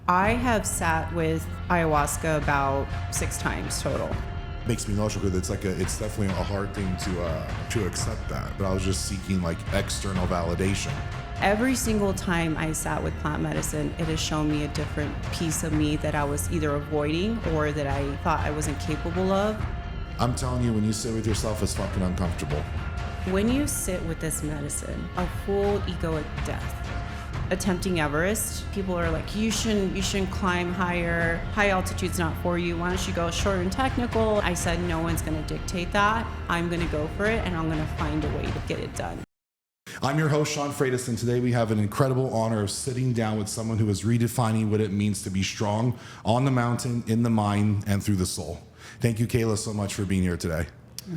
I have sat with ayahuasca about 6 times total. Makes me emotional because it's definitely a hard thing to accept that. But I was just seeking like external validation. Every single time I sat with plant medicine, it has shown me a different piece of me that I was either avoiding or that I thought I wasn't capable of. I'm telling you, when you sit with yourself, it's fucking uncomfortable. When you sit with this medicine, a full egoic death, attempting Everest, people are like, you shouldn't climb higher. High altitude's not for you. Why don't you go short and technical? I said, no one's going to dictate that. I'm going to go for it, and I'm going to find a way to get it done. I'm your host, Sean Freitas, and today we have an incredible honor of sitting down with someone who is redefining what it means to be strong on the mountain, in the mind, and through the soul. Thank you, Kayla, so much for being here today.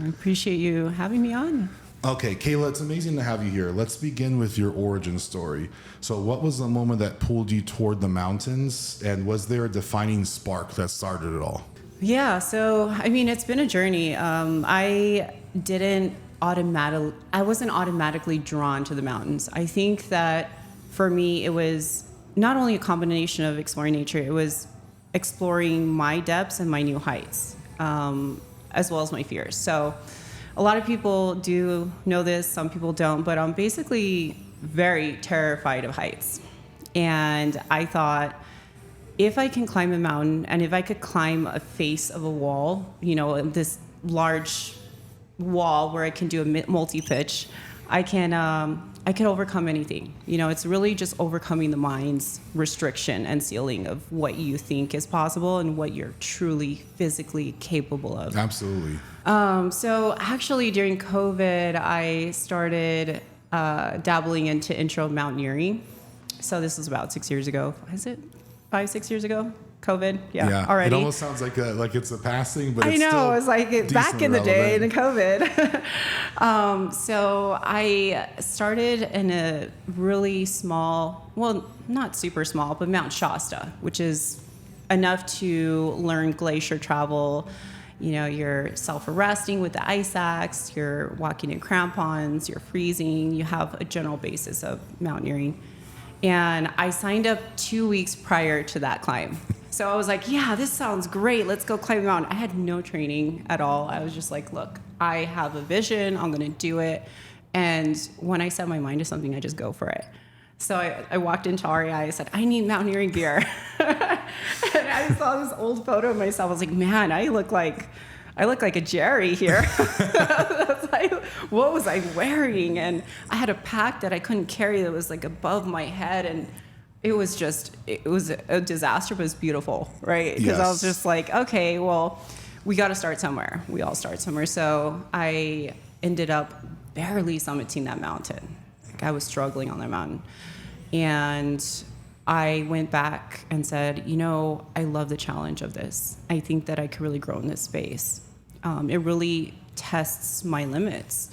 I appreciate you having me on. Okay, Kayla, it's amazing to have you here. Let's begin with your origin story. So what was the moment that pulled you toward the mountains, and was there a defining spark that started it all? Yeah, so, it's been a journey. I wasn't automatically drawn to the mountains. I think that for me, it was not only a combination of exploring nature, it was exploring my depths and my new heights, as well as my fears. So a lot of people do know this, some people don't, but I'm basically very terrified of heights. And I thought, if I can climb a mountain, and if I could climb a face of a wall, this large wall where I can do a multi-pitch, I can overcome anything. It's really just overcoming the mind's restriction and ceiling of what you think is possible and what you're truly physically capable of. Absolutely. So actually during COVID, I started dabbling into intro mountaineering. So this was about 6 years ago. Is it 5-6 years ago? COVID, yeah, already. It almost sounds like it's a passing, but it's I know, still it was like back in the day in COVID. So I started in a really small, well, not super small, but Mount Shasta, which is enough to learn glacier travel. You're self-arresting with the ice axe, you're walking in crampons, you're freezing, you have a general basis of mountaineering. And I signed up 2 weeks prior to that climb. So I was like, yeah, this sounds great. Let's go climb a mountain. I had no training at all. I was just like, look, I have a vision. I'm going to do it. And when I set my mind to something, I just go for it. So I walked into REI. I said, I need mountaineering gear. And I saw this old photo of myself. I was like, man, I look like a Jerry here. Like, what was I wearing? And I had a pack that I couldn't carry that was like above my head, and it was a disaster, but it was beautiful, right? Because I was just like, okay, well, we got to start somewhere. We all start somewhere. So I ended up barely summiting that mountain. Like, I was struggling on that mountain. And I went back and said, I love the challenge of this. I think that I could really grow in this space. It really tests my limits.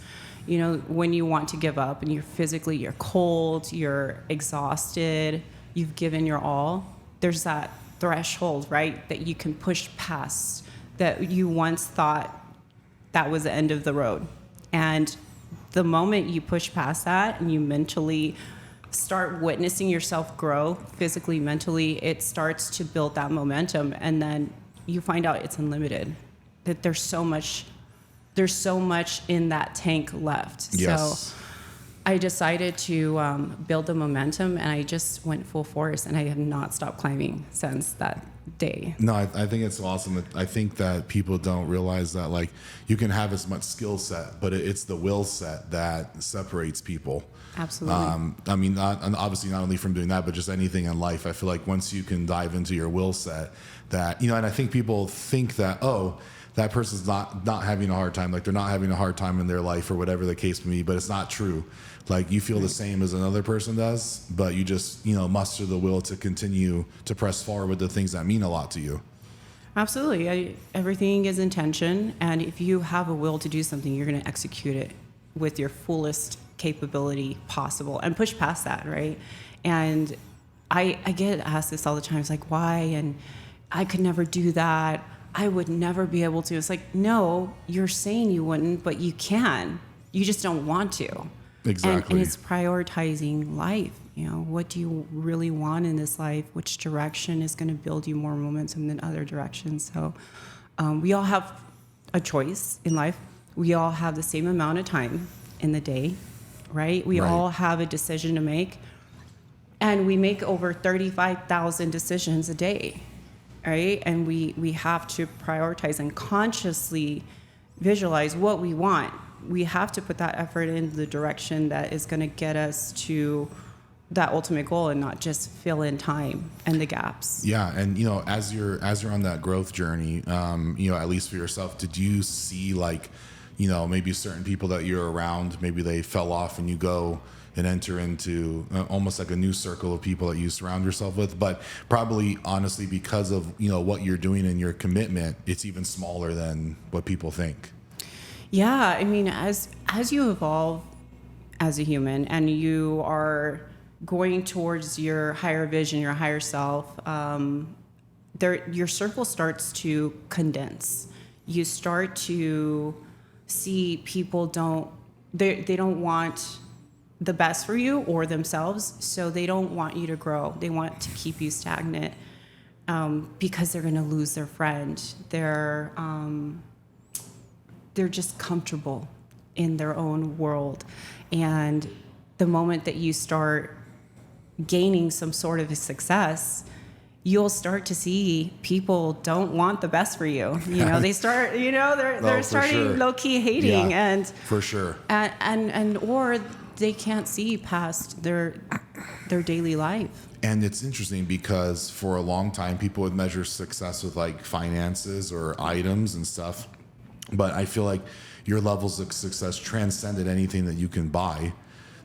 When you want to give up and you're cold, you're exhausted, you've given your all, there's that threshold, right, that you can push past, that you once thought that was the end of the road. And the moment you push past that and you mentally start witnessing yourself grow physically, mentally, it starts to build that momentum, and then you find out it's unlimited, that there's so much in that tank left. Yes. So I decided to build the momentum, and I just went full force, and I have not stopped climbing since that day. No, I think it's awesome. I think that people don't realize that, like, you can have as much skill set, but it's the will set that separates people. Absolutely. Obviously not only from doing that, but just anything in life. I feel like once you can dive into your will set, that, and I think people think that, that person's not having a hard time, like they're not having a hard time in their life or whatever the case may be, but it's not true. Like, you feel the same as another person does, but you just, muster the will to continue to press forward with the things that mean a lot to you. Absolutely. Everything is intention, and if you have a will to do something, you're going to execute it with your fullest capability possible and push past that, right? And I get asked this all the time. It's like, why? And I could never do that. I would never be able to. It's like, no, you're saying you wouldn't, but you can. You just don't want to. Exactly. And it's prioritizing life. You know, what do you really want in this life? Which direction is going to build you more momentum than other directions? So we all have a choice in life. We all have the same amount of time in the day, right? We all have a decision to make. And we make over 35,000 decisions a day, right? And we have to prioritize and consciously visualize what we want. We have to put that effort in the direction that is going to get us to that ultimate goal and not just fill in time and the gaps. Yeah. And, you know, as you're on that growth journey, you know, at least for yourself, did you see like, you know, maybe certain people that you're around, maybe they fell off and you go and enter into almost like a new circle of people that you surround yourself with, but probably honestly, because of, you know, what you're doing and your commitment, it's even smaller than what people think. Yeah. I mean, as you evolve as a human and you are going towards your higher vision, your higher self, your circle starts to condense. You start to see people they don't want the best for you or themselves, so they don't want you to grow. They want to keep you stagnant because they're going to lose their friend. They're just comfortable in their own world, and the moment that you start gaining some sort of a success, you'll start to see people don't want the best for you. You know, they start, you know, they're starting low-key hating, and for sure, and or they can't see past their daily life. And it's interesting because for a long time people would measure success with like finances or items and stuff, but I feel like your levels of success transcended anything that you can buy.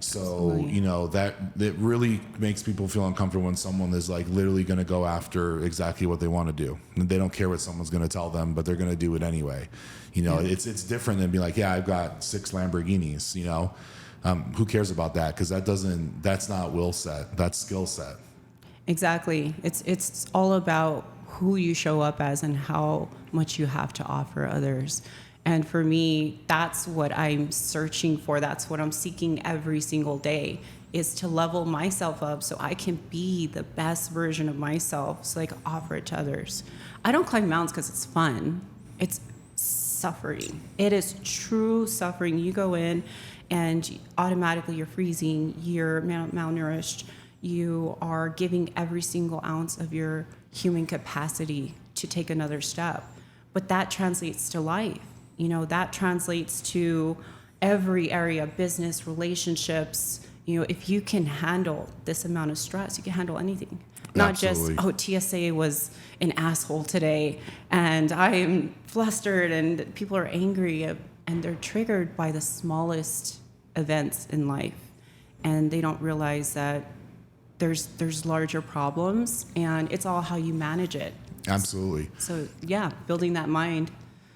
So, you know, that it really makes people feel uncomfortable when someone is like literally going to go after exactly what they want to do. And they don't care what someone's going to tell them, but they're going to do it anyway. You know, it's different than being like, yeah, I've got 6 Lamborghinis, you know. Who cares about that? Because that's not will set, that's skill set. Exactly. It's all about who you show up as and how much you have to offer others. And for me, that's what I'm searching for. That's what I'm seeking every single day, is to level myself up so I can be the best version of myself so I can offer it to others. I don't climb mountains because it's fun. It's suffering. It is true suffering. You go in and automatically you're freezing, you're malnourished, you are giving every single ounce of your human capacity to take another step. But that translates to life. You know, that translates to every area, business, relationships. You know, if you can handle this amount of stress, you can handle anything. Not Absolutely. just, TSA was an asshole today and I'm flustered and people are angry and they're triggered by the smallest events in life. And they don't realize that there's larger problems and it's all how you manage it. Absolutely. So yeah, building that mind.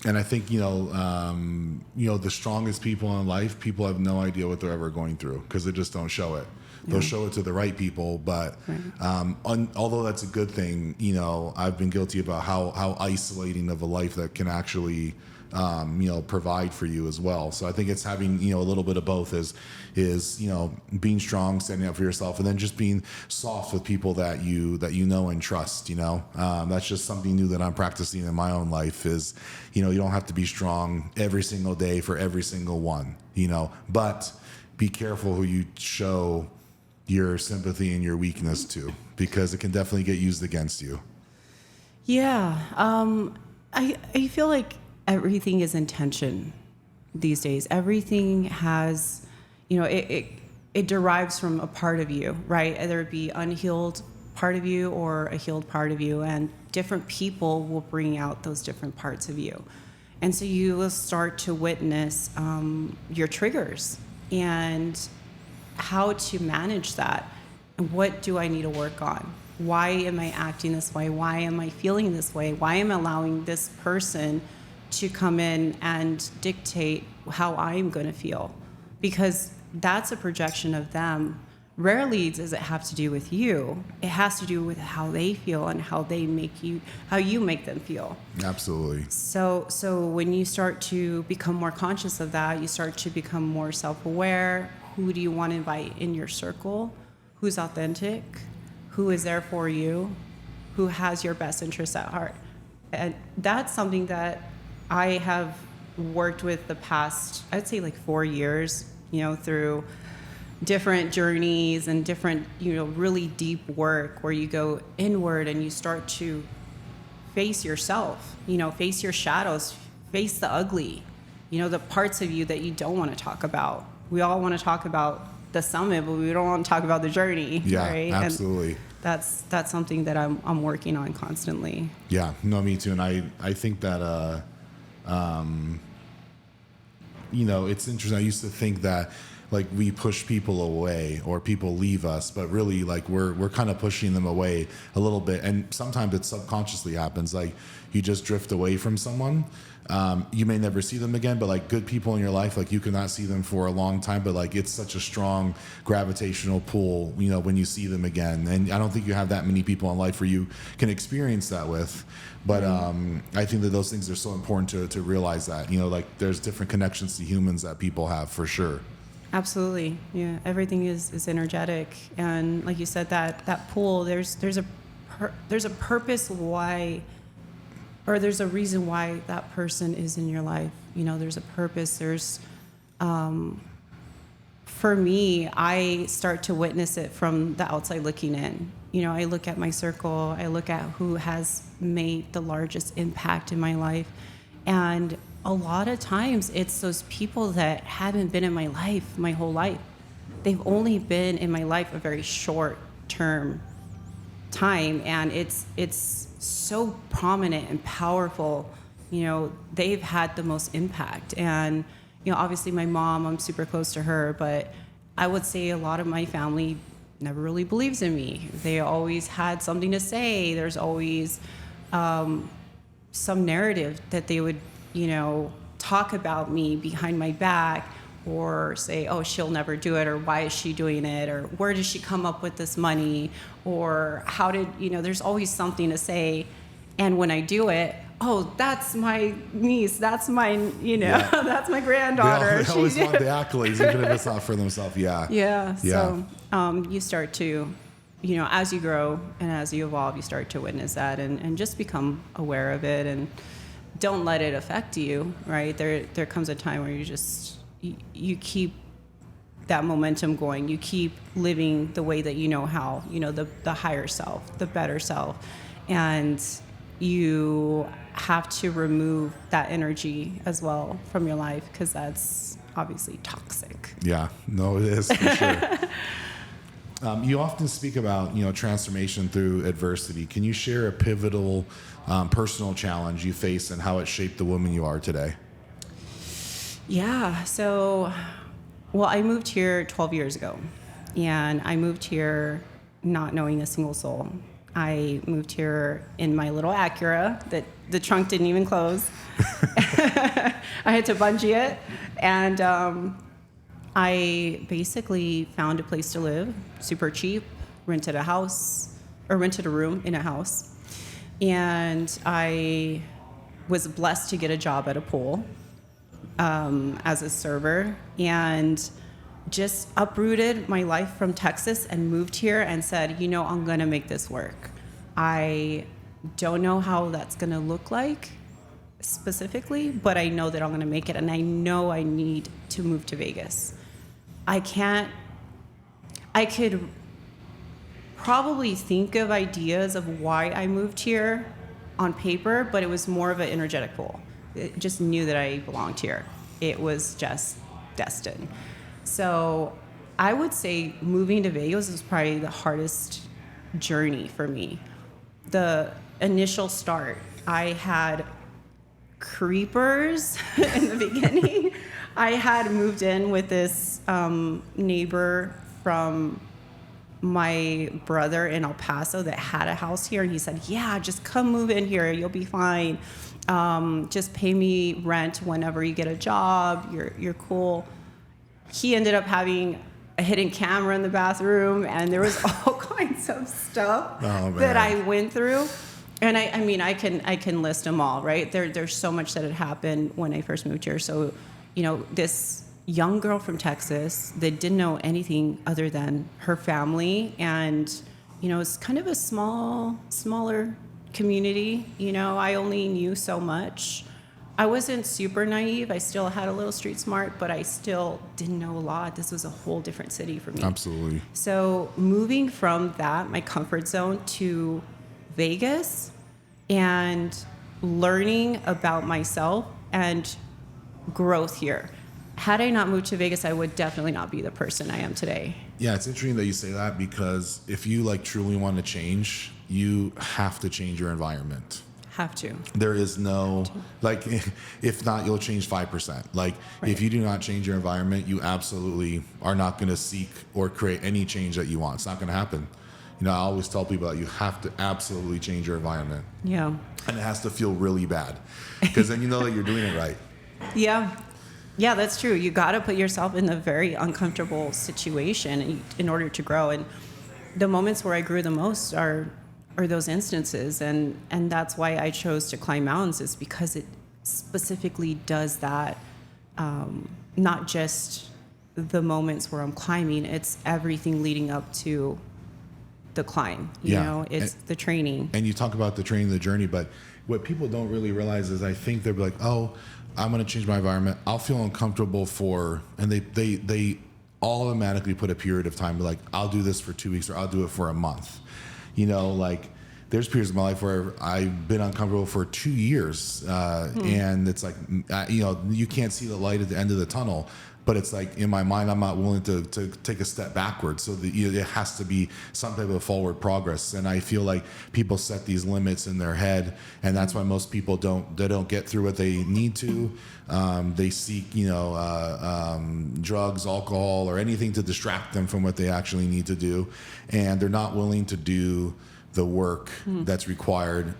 And I think, you know, the strongest people in life, people have no idea what they're ever going through because they just don't show it. They'll show it to the right people. But although that's a good thing, you know, I've been guilty about how isolating of a life that can actually, you know, provide for you as well. So I think it's having, you know, a little bit of both is, you know, being strong, standing up for yourself, and then just being soft with people that you know and trust, you know. That's just something new that I'm practicing in my own life is, you know, you don't have to be strong every single day for every single one, you know, but be careful who you show your sympathy and your weakness to, because it can definitely get used against you. Yeah. I feel like everything is intention these days. Everything has, you know, it derives from a part of you, right? Either it be unhealed part of you or a healed part of you, and different people will bring out those different parts of you. And so you will start to witness your triggers and how to manage that. And what do I need to work on? Why am I acting this way? Why am I feeling this way? Why am I allowing this person to come in and dictate how I'm going to feel? Because that's a projection of them. Rarely does it have to do with you. It has to do with how they feel and how you make them feel. Absolutely. So when you start to become more conscious of that, you start to become more self-aware. Who do you want to invite in your circle? who's authentic, who is there for you, who has your best interests at heart. And that's something that I have worked with the past, I'd say like 4 years, through different journeys and different, really deep work where you go inward and you start to face yourself, face your shadows, face the ugly, the parts of you that you don't want to talk about. We all want to talk about the summit, but we don't want to talk about the journey. Yeah, right? absolutely. And that's something that I'm working on constantly. Yeah, no, me too. And I think that, it's interesting. I used to think that like we push people away or people leave us, but really like we're kind of pushing them away a little bit. And sometimes it subconsciously happens. Like you just drift away from someone. You may never see them again, but like good people in your life, like you cannot see them for a long time, but like it's such a strong gravitational pull, when you see them again. And I don't think you have that many people in life where you can experience that with. But I think that those things are so important to realize that, like there's different connections to humans that people have for sure. Absolutely. Yeah. Everything is energetic. And like you said, that pull, there's a purpose why, or there's a reason why that person is in your life. There's a purpose. There's, for me, I start to witness it from the outside looking in. I look at my circle, I look at who has made the largest impact in my life. And a lot of times it's those people that haven't been in my life my whole life. They've only been in my life a very short term time, and it's so prominent and powerful. They've had the most impact. And obviously my mom, I'm super close to her, but I would say a lot of my family never really believes in me. They always had something to say. There's always some narrative that they would talk about me behind my back, or say, oh, she'll never do it, or why is she doing it, or where did she come up with this money, or how did, there's always something to say. And when I do it, oh, that's my niece, that's my, that's my granddaughter. They always want the accolades, even if it's not for themselves. Yeah. Yeah. So you start to, as you grow and as you evolve, you start to witness that and just become aware of it, and don't let it affect you, right? There comes a time where you keep that momentum going. You keep living the way that you know how, the higher self, the better self. And you have to remove that energy as well from your life, because that's obviously toxic. Yeah, no, it is for sure. You often speak about, transformation through adversity. Can you share a pivotal personal challenge you faced and how it shaped the woman you are today? Yeah. So, I moved here 12 years ago, and I moved here not knowing a single soul. I moved here in my little Acura that the trunk didn't even close. I had to bungee it, and I basically found a place to live, super cheap, rented a room in a house. And I was blessed to get a job at a pool as a server, and just uprooted my life from Texas and moved here and said, I'm going to make this work. I don't know how that's going to look like specifically, but I know that I'm going to make it, and I know I need to move to Vegas. I could probably think of ideas of why I moved here on paper, but it was more of an energetic pull. It just knew that I belonged here. It was just destined. So I would say moving to Vegas was probably the hardest journey for me. The initial start, I had creepers in the beginning. I had moved in with this neighbor from my brother in El Paso that had a house here, and he said, yeah, just come move in here, you'll be fine. Just pay me rent whenever you get a job, you're cool. He ended up having a hidden camera in the bathroom, and there was all kinds of stuff that I went through. And I can list them all, right? There's so much that had happened when I first moved here. So, this young girl from Texas that didn't know anything other than her family. And, it's kind of a smaller community. I only knew so much. I wasn't super naive. I still had a little street smart, but I still didn't know a lot. This was a whole different city for me. Absolutely. So moving from that, my comfort zone, to Vegas and learning about myself and growth here. Had I not moved to Vegas, I would definitely not be the person I am today. Yeah, it's interesting that you say that, because if you truly want to change, you have to change your environment. Have to. There is no, if not, you'll change 5%. Right. If you do not change your environment, you absolutely are not going to seek or create any change that you want. It's not going to happen. I always tell people that you have to absolutely change your environment. Yeah. And it has to feel really bad, because then you know that you're doing it right. Yeah. Yeah, that's true. You got to put yourself in a very uncomfortable situation in order to grow. And the moments where I grew the most are those instances. And that's why I chose to climb mountains, is because it specifically does that. Not just the moments where I'm climbing, it's everything leading up to the climb. It's the training. And you talk about the training, the journey, but what people don't really realize is, I think they're like, oh, I'm going to change my environment. I'll feel uncomfortable and they automatically put a period of time, like, I'll do this for 2 weeks, or I'll do it for a month. There's periods of my life where I've been uncomfortable for 2 years. And it's like, you can't see the light at the end of the tunnel. But it's like, in my mind, I'm not willing to take a step backwards. So it has to be some type of forward progress. And I feel like people set these limits in their head, and that's why most people don't get through what they need to. They seek, drugs, alcohol, or anything to distract them from what they actually need to do, and they're not willing to do the work that's required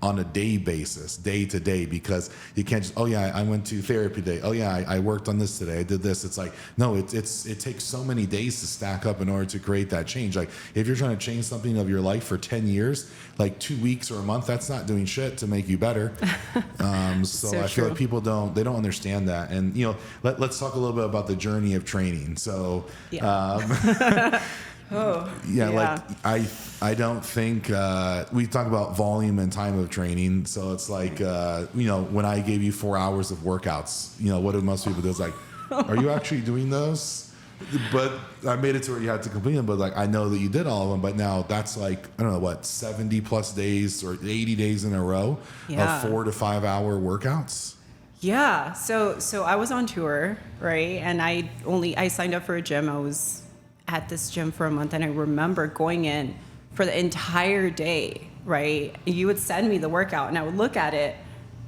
on a day basis, day to day, because you can't just, oh yeah, I went to therapy today. Oh yeah, I worked on this today. I did this. It's like, no, it takes so many days to stack up in order to create that change. Like, if you're trying to change something of your life for 10 years, 2 weeks or a month, that's not doing shit to make you better. So I feel like people don't understand that. And, let's talk a little bit about the journey of training. So, I don't think we talk about volume and time of training. So it's like, when I gave you 4 hours of workouts, what do most people do? It's like, are you actually doing those? But I made it to where you had to complete them. But I know that you did all of them. But now that's 70 plus days or 80 days in a row of 4 to 5 hour workouts. Yeah. So I was on tour, right? And I signed up for a gym. I was at this gym for a month, and I remember going in for the entire day, right? You would send me the workout, and I would look at it,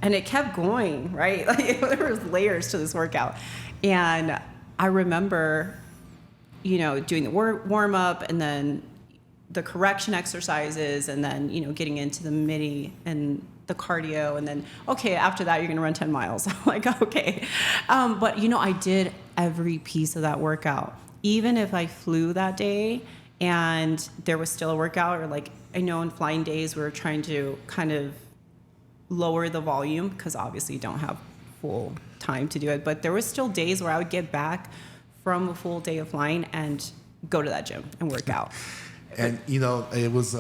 and it kept going, right? There was layers to this workout. And I remember, doing the warm up, and then the correction exercises, and then, getting into the midi and the cardio, and then, okay, after that, you're going to run 10 miles. I'm like, okay. But, I did every piece of that workout. Even if I flew that day and there was still a workout, or I know in flying days we were trying to kind of lower the volume, because obviously you don't have full time to do it. But there was still days where I would get back from a full day of flying and go to that gym and work out. And, it was,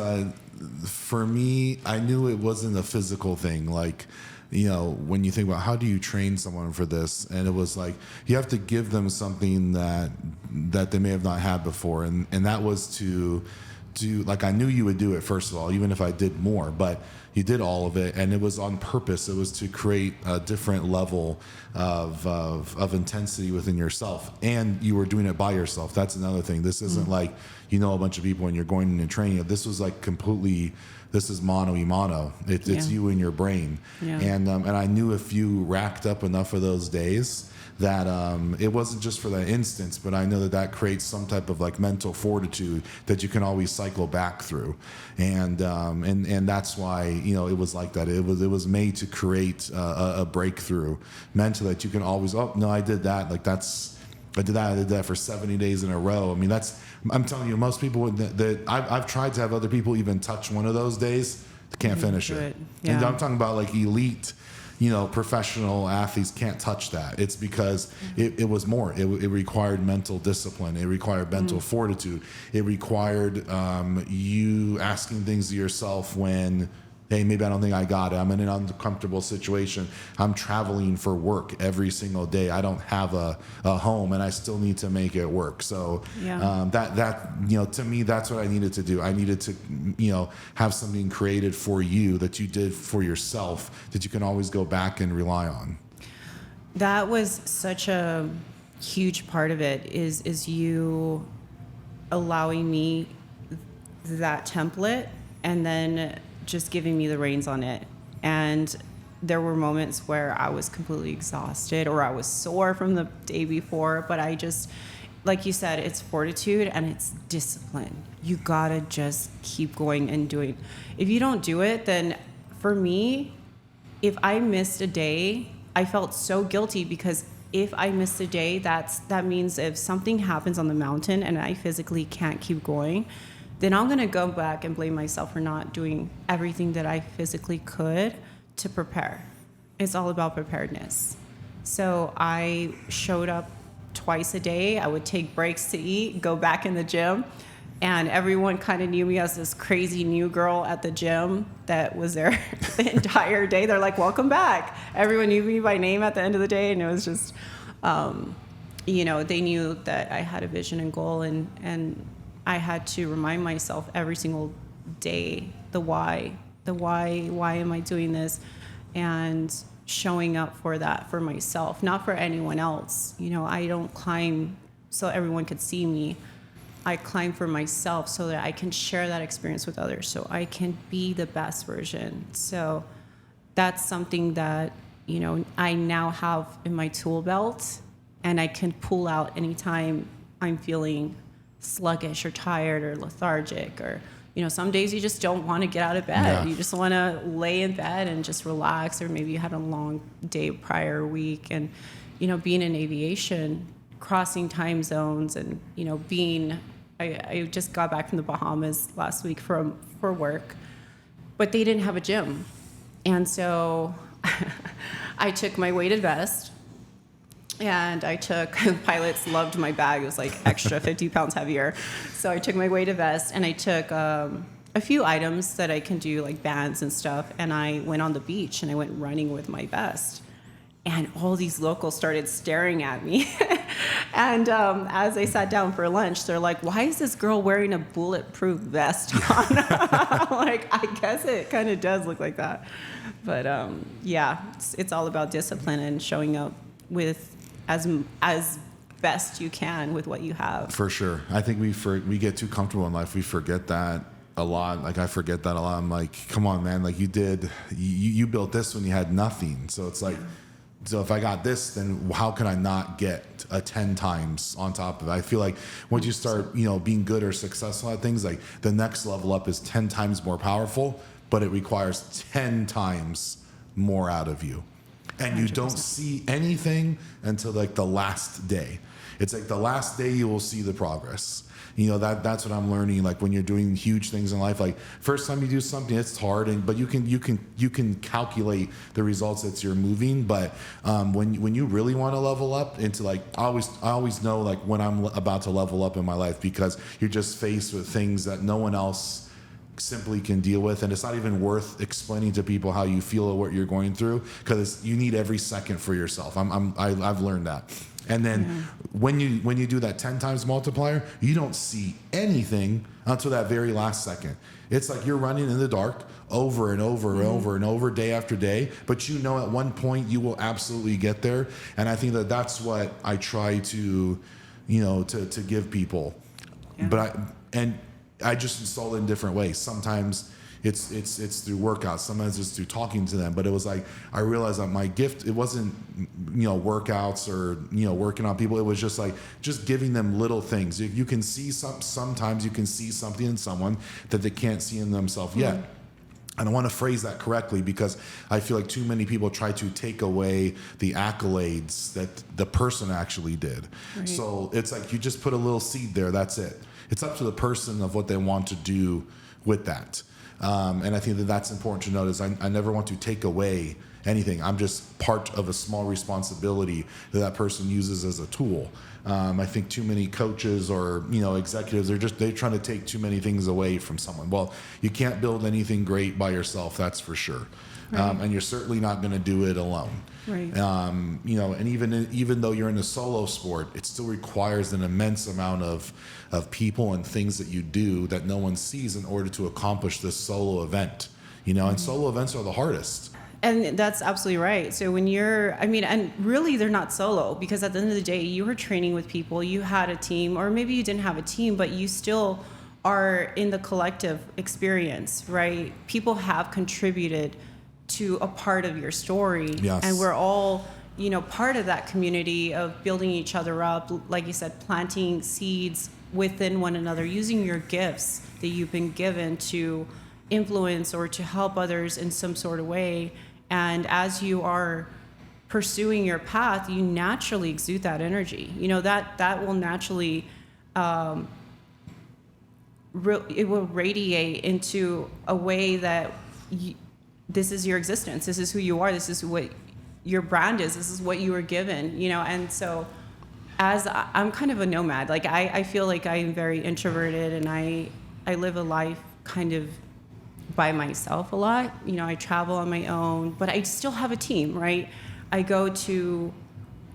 for me, I knew it wasn't a physical thing. When you think about how do you train someone for this, and it was you have to give them something that they may have not had before, and that was to I knew you would do it, first of all, even if I did more, but you did all of it, and it was on purpose. It was to create a different level of intensity within yourself, and you were doing it by yourself. That's another thing. This isn't a bunch of people and you're going in and training. This was completely. This is mano y mano. It's you and your brain. Yeah. And I knew if you racked up enough of those days that it wasn't just for that instance, but I know that creates some type of mental fortitude that you can always cycle back through. And that's why, it was like that. It was made to create a breakthrough mentally, that you can always, oh, no, I did that. I did that for 70 days in a row. I mean, I'm telling you, most people I've tried to have other people even touch one of those days, can't finish it. Yeah. And I'm talking about elite, professional athletes can't touch that. It's because it was more. It required mental discipline. It required mental fortitude. It required you asking things to yourself when, hey, maybe I don't think I got it. I'm in an uncomfortable situation. I'm traveling for work every single day. I don't have a home, and I still need to make it work. So that to me, that's what I needed to do. I needed to, have something created for you that you did for yourself that you can always go back and rely on. That was such a huge part of it is you allowing me that template and then just giving me the reins on it. And there were moments where I was completely exhausted or I was sore from the day before, but I just, like you said, it's fortitude and it's discipline. You gotta just keep going and doing. If you don't do it, then for me, if I missed a day, I felt so guilty because if I missed a day, that means if something happens on the mountain and I physically can't keep going, then I'm going to go back and blame myself for not doing everything that I physically could to prepare. It's all about preparedness. So I showed up twice a day. I would take breaks to eat, go back in the gym, and everyone kind of knew me as this crazy new girl at the gym that was there the entire day. They're like, welcome back. Everyone knew me by name at the end of the day, and it was just, they knew that I had a vision and goal, and I had to remind myself every single day the why am I doing this, and showing up for that for myself, not for anyone else. I don't climb so everyone could see me. I climb for myself so that I can share that experience with others, so I can be the best version. So that's something that, I now have in my tool belt, and I can pull out anytime I'm feeling sluggish or tired or lethargic, or some days you just don't want to get out of bed. You just want to lay in bed and just relax, or maybe you had a long day prior week. And being in aviation, crossing time zones, and I just got back from the Bahamas last week for work, but they didn't have a gym, and so I took my weighted vest. And pilots loved my bag. It was like extra 50 pounds heavier. So I took my weighted vest and I took a few items that I can do, like bands and stuff. And I went on the beach and I went running with my vest. And all these locals started staring at me. And as I sat down for lunch, they're like, why is this girl wearing a bulletproof vest on? I'm like, I guess it kind of does look like that. But it's all about discipline and showing up with as best you can with what you have. For sure. I think we get too comfortable in life. We forget that a lot. Like, I forget that a lot. I'm like, come on, man. Like, you built this when you had nothing. So it's like, so if I got this, then how can I not get a 10 times on top of it? I feel like once you start, being good or successful at things, like the next level up is 10 times more powerful, but it requires 10 times more out of you. And you 100%. Don't see anything until like the last day. It's like the last day you will see the progress. That's what I'm learning. Like, when you're doing huge things in life, like first time you do something, it's hard, but you can calculate the results as you're moving. But when you really want to level up into, like, I always know like when I'm about to level up in my life, because you're just faced with things that no one else simply can deal with, and it's not even worth explaining to people how you feel or what you're going through, because you need every second for yourself. I've learned that. And then when you do that 10 times multiplier, you don't see anything until that very last second. It's like you're running in the dark over and over and over and over, day after day, but at one point you will absolutely get there. And I think that that's what I try to give people. But I just install it in different ways. Sometimes it's through workouts. Sometimes it's through talking to them. But it was like, I realized that my gift, it wasn't, workouts or, working on people. It was just like, just giving them little things. You can see sometimes you can see something in someone that they can't see in themselves yet. And I want to phrase that correctly, because I feel like too many people try to take away the accolades that the person actually did. Right. So it's like, you just put a little seed there. That's it. It's up to the person of what they want to do with that. And I think that that's important to notice. I never want to take away anything. I'm just part of a small responsibility that person uses as a tool. I think too many coaches or, executives, they're trying to take too many things away from someone. Well, you can't build anything great by yourself, that's for sure. Right. And you're certainly not going to do it alone. Right. And even though you're in a solo sport, it still requires an immense amount of people and things that you do that no one sees in order to accomplish this solo event. And solo events are the hardest. And that's absolutely right. So when and really they're not solo, because at the end of the day, you were training with people, you had a team, or maybe you didn't have a team, but you still are in the collective experience, right? People have contributed to a part of your story. Yes. And we're all, part of that community of building each other up, like you said, planting seeds within one another, using your gifts that you've been given to influence or to help others in some sort of way. And as you are pursuing your path, you naturally exude that energy. That will naturally, it will radiate into a way that this is your existence. This is who you are. This is what your brand is. This is what you were given, And so as I'm kind of a nomad, like I feel like I am very introverted, and I live a life kind of by myself a lot. I travel on my own, but I still have a team, right? I go to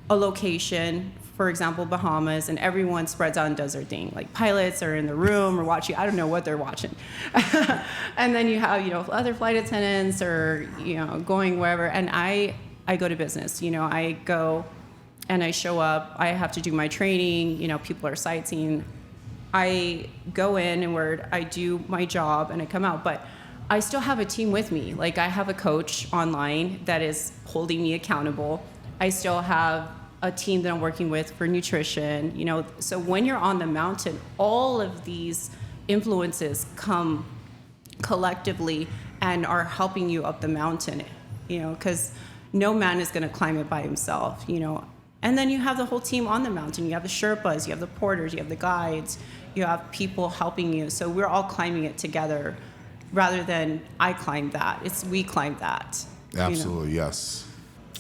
a location, for example, Bahamas, and everyone spreads out and does their thing. Like pilots are in the room or watching, I don't know what they're watching. And then you have, other flight attendants or, going wherever. And I go to business, I go and I show up, I have to do my training, people are sightseeing. I go in and I do my job and I come out, but I still have a team with me. Like I have a coach online that is holding me accountable. I still have a team that I'm working with for nutrition, So when you're on the mountain, all of these influences come collectively and are helping you up the mountain, because no man is going to climb it by himself, And then you have the whole team on the mountain. You have the Sherpas, you have the porters, you have the guides, you have people helping you. So we're all climbing it together rather than I climbed that. It's we climbed that. Absolutely, yes.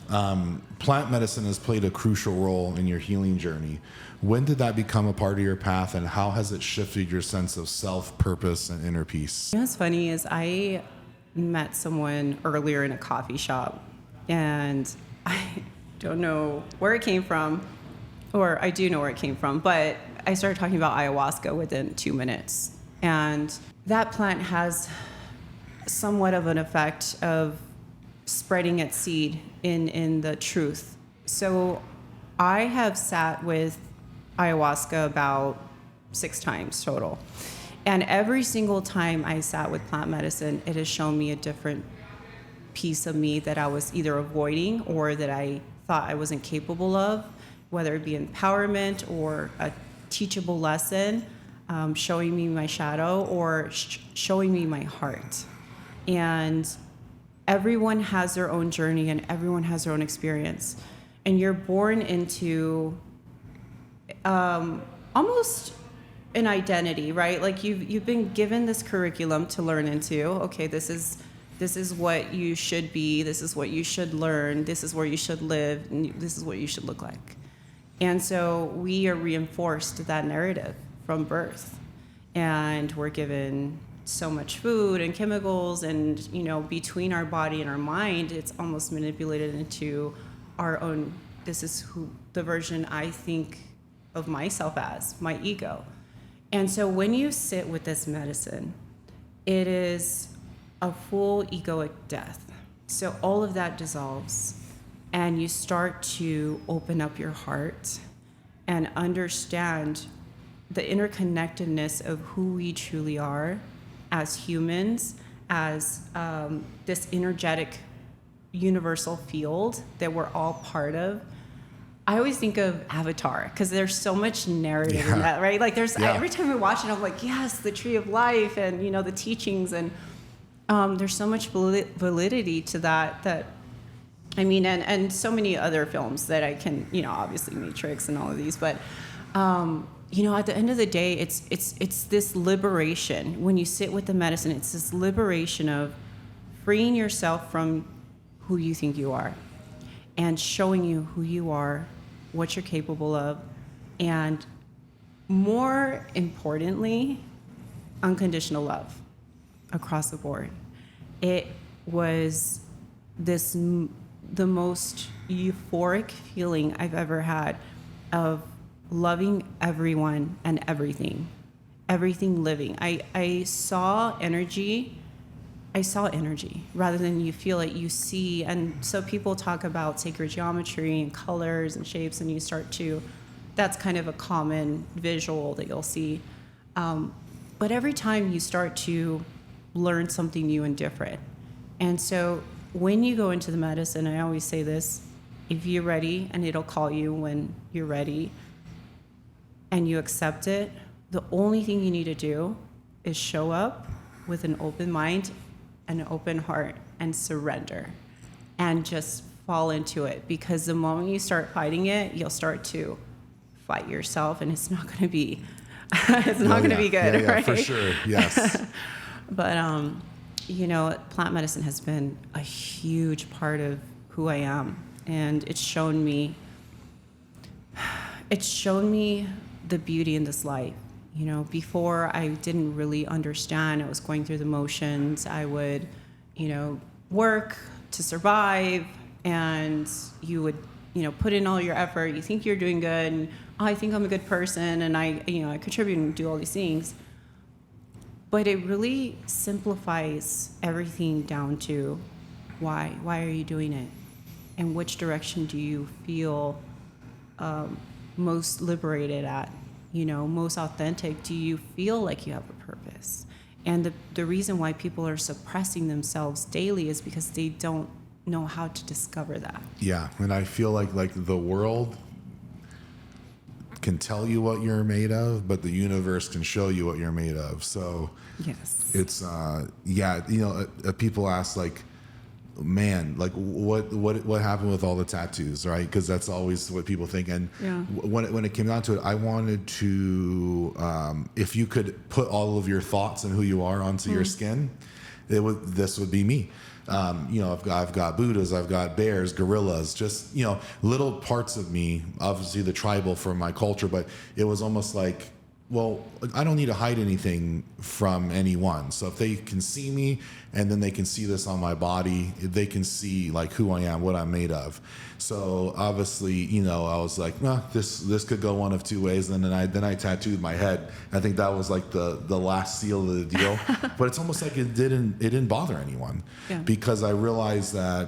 Plant medicine has played a crucial role in your healing journey. When did that become a part of your path, and how has it shifted your sense of self, purpose, and inner peace? What's funny is I met someone earlier in a coffee shop, and I don't know where it came from, or I do know where it came from, but I started talking about ayahuasca within 2 minutes. And that plant has somewhat of an effect of spreading its seed in the truth. So I have sat with ayahuasca about 6 times total. And every single time I sat with plant medicine, it has shown me a different piece of me that I was either avoiding or that I thought I wasn't capable of, whether it be empowerment or a teachable lesson, showing me my shadow or showing me my heart. And everyone has their own journey and everyone has their own experience. And you're born into almost an identity, right? Like you've been given this curriculum to learn into. Okay, this is what you should be. This is what you should learn. This is where you should live. And this is what you should look like. And so we are reinforced that narrative from birth. And we're given so much food and chemicals, and between our body and our mind, it's almost manipulated into our own. This is the version I think of myself as, my ego. And so when you sit with this medicine, it is a full egoic death. So all of that dissolves, and you start to open up your heart and understand the interconnectedness of who we truly are as humans, as this energetic universal field that we're all part of. I always think of Avatar because there's so much narrative in that, right? Like every time I watch it, I'm like, yes, the tree of life and, the teachings, and there's so much validity to that, and so many other films that I can, obviously Matrix and all of these, but at the end of the day, it's this liberation. When you sit with the medicine, it's this liberation of freeing yourself from who you think you are and showing you who you are, what you're capable of, and more importantly, unconditional love across the board. It was the most euphoric feeling I've ever had of loving everyone and everything living. I saw energy rather than you feel it, you see. And so people talk about sacred geometry and colors and shapes, and that's kind of a common visual that you'll see. But every time you start to learn something new and different. And so when you go into the medicine, I always say this, if you're ready, and it'll call you when you're ready, and you accept it, the only thing you need to do is show up with an open mind, an open heart, and surrender, and just fall into it. Because the moment you start fighting it, you'll start to fight yourself, and it's not going to be, going to be good, right? For sure, yes. But plant medicine has been a huge part of who I am, and it's shown me the beauty in this life. Before I didn't really understand. I was going through the motions. I would, work to survive, and you would, put in all your effort. You think you're doing good, and I think I'm a good person, and I contribute and do all these things. But it really simplifies everything down to why are you doing it, and which direction do you feel most liberated at, most authentic? Do you feel like you have a purpose? And the reason why people are suppressing themselves daily is because they don't know how to discover that. Yeah, and I feel like the world can tell you what you're made of, but the universe can show you what you're made of. So yes, it's people ask like, man, like what happened with all the tattoos, right? Because that's always what people think. And when it came down to it, I wanted to, if you could put all of your thoughts and who you are onto your skin, this would be me. I've got Buddhas, I've got bears, gorillas, just, little parts of me, obviously the tribal from my culture, but it was almost like, well, I don't need to hide anything from anyone. So if they can see me and then they can see this on my body, they can see like who I am, what I'm made of. So obviously, I was like, this could go one of two ways. And then I tattooed my head. I think that was like the last seal of the deal. But it's almost like it didn't bother anyone, because I realized that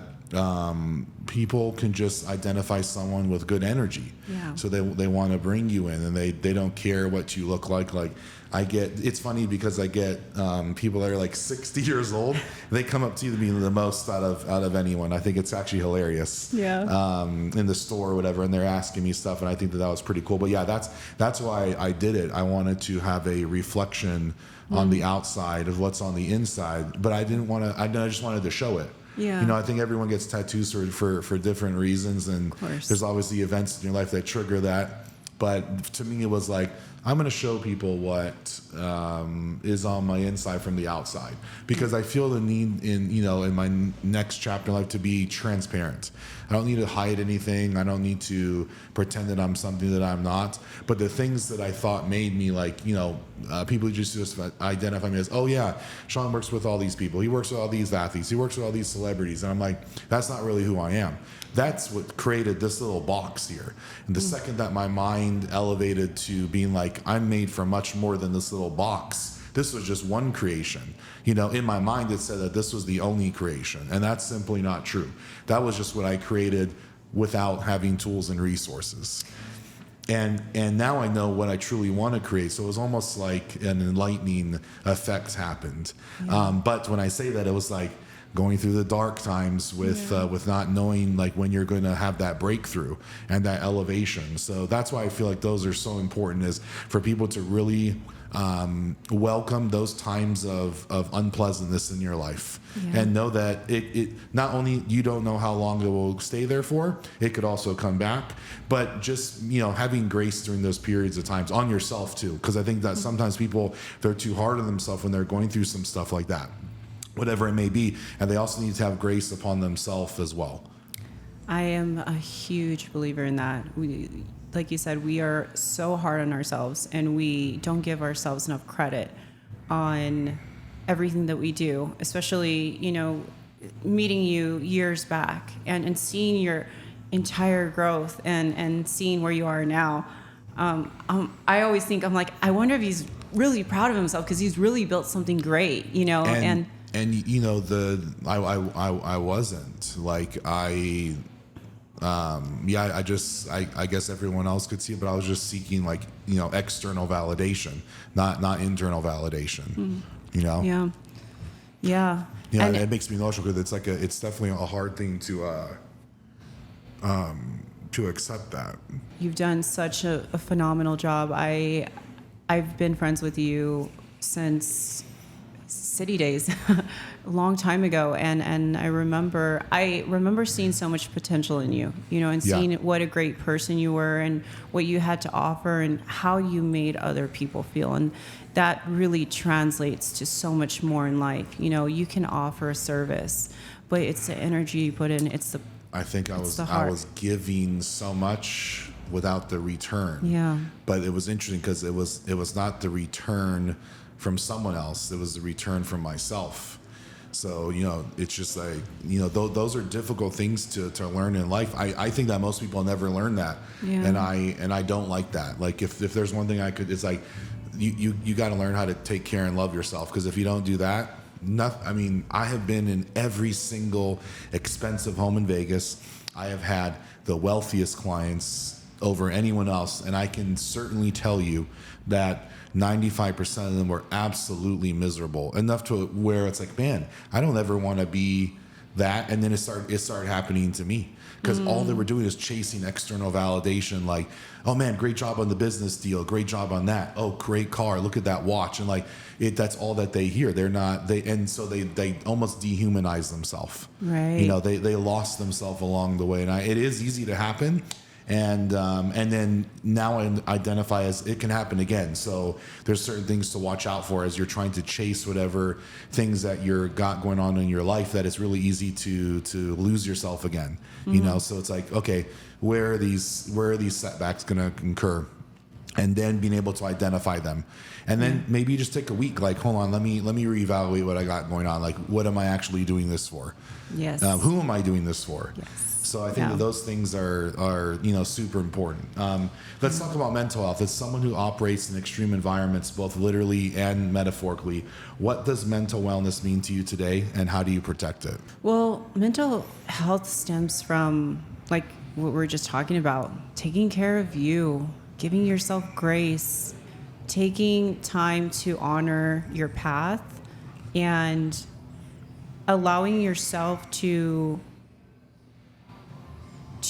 people can just identify someone with good energy. So they want to bring you in, and they don't care what you look like. Like it's funny because I get people that are like 60 years old. They come up to you to be the most out of anyone. I think it's actually hilarious. In the store or whatever, and they're asking me stuff, and I think that was pretty cool. But yeah, that's why I did it. I wanted to have a reflection on the outside of what's on the inside, but I didn't want to. I just wanted to show it. I think everyone gets tattoos for different reasons, and there's obviously events in your life that trigger that. But to me, it was like, I'm going to show people what is on my inside from the outside, because I feel the need in my next chapter in life to be transparent. I don't need to hide anything. I don't need to pretend that I'm something that I'm not. But the things that I thought made me people just identify me as, oh yeah, Sean works with all these people. He works with all these athletes. He works with all these celebrities. And I'm like, that's not really who I am. That's what created this little box here. And the second that my mind elevated to being like, I'm made for much more than this little box. This was just one creation. In my mind, it said that this was the only creation. And that's simply not true. That was just what I created without having tools and resources. And now I know what I truly want to create. So it was almost like an enlightening effect happened. But when I say that, it was like going through the dark times with not knowing like when you're going to have that breakthrough and that elevation. So that's why I feel like those are so important, is for people to really welcome those times of unpleasantness in your life, and know that it not only you don't know how long it will stay there for, it could also come back, but just having grace during those periods of times on yourself too, because I think that sometimes people, they're too hard on themselves when they're going through some stuff like that. whatever it may be. And they also need to have grace upon themselves as well. I am a huge believer in that. Like you said, we are so hard on ourselves, and we don't give ourselves enough credit on everything that we do, especially, meeting you years back and seeing your entire growth and seeing where you are now. I always think, I'm like, I wonder if he's really proud of himself, because he's really built something great, and I wasn't like, I guess everyone else could see it, but I was just seeking external validation, not internal validation, Yeah. And it makes me emotional, because it's definitely a hard thing to accept that. You've done such a phenomenal job. I've been friends with you since City Days, a long time ago, and I remember seeing so much potential in you, and seeing what a great person you were, and what you had to offer, and how you made other people feel, and that really translates to so much more in life. You can offer a service, but it's the energy you put in. I think I was giving so much without the return. Yeah. But it was interesting, because it was not the return from someone else. It was the return from myself. So, it's just like, those are difficult things to learn in life. I think that most people never learn that. Yeah. And I don't like that. Like, if there's one thing it's like, you got to learn how to take care and love yourself. Because if you don't do that, I have been in every single expensive home in Vegas. I have had the wealthiest clients over anyone else. And I can certainly tell you that 95% of them were absolutely miserable, enough to where it's like, man, I don't ever want to be that. And then it started happening to me, because all they were doing is chasing external validation. Like, oh man, great job on the business deal, great job on that, oh, great car, look at that watch. And that's all that they hear. And so they almost dehumanize themselves. Right. They lost themselves along the way. And it is easy to happen. And then now I identify as it can happen again. So there's certain things to watch out for as you're trying to chase whatever things that you're got going on in your life, that it's really easy to lose yourself again. So it's like, okay, where are these setbacks going to occur? And then being able to identify them. And then maybe you just take a week, like, hold on, let me reevaluate what I got going on. Like, what am I actually doing this for? Yes. Who am I doing this for? Yes. So I think that those things are super important. Let's talk about mental health. As someone who operates in extreme environments, both literally and metaphorically, what does mental wellness mean to you today, and how do you protect it? Well, mental health stems from, like what we were just talking about, taking care of you, giving yourself grace, taking time to honor your path, and allowing yourself to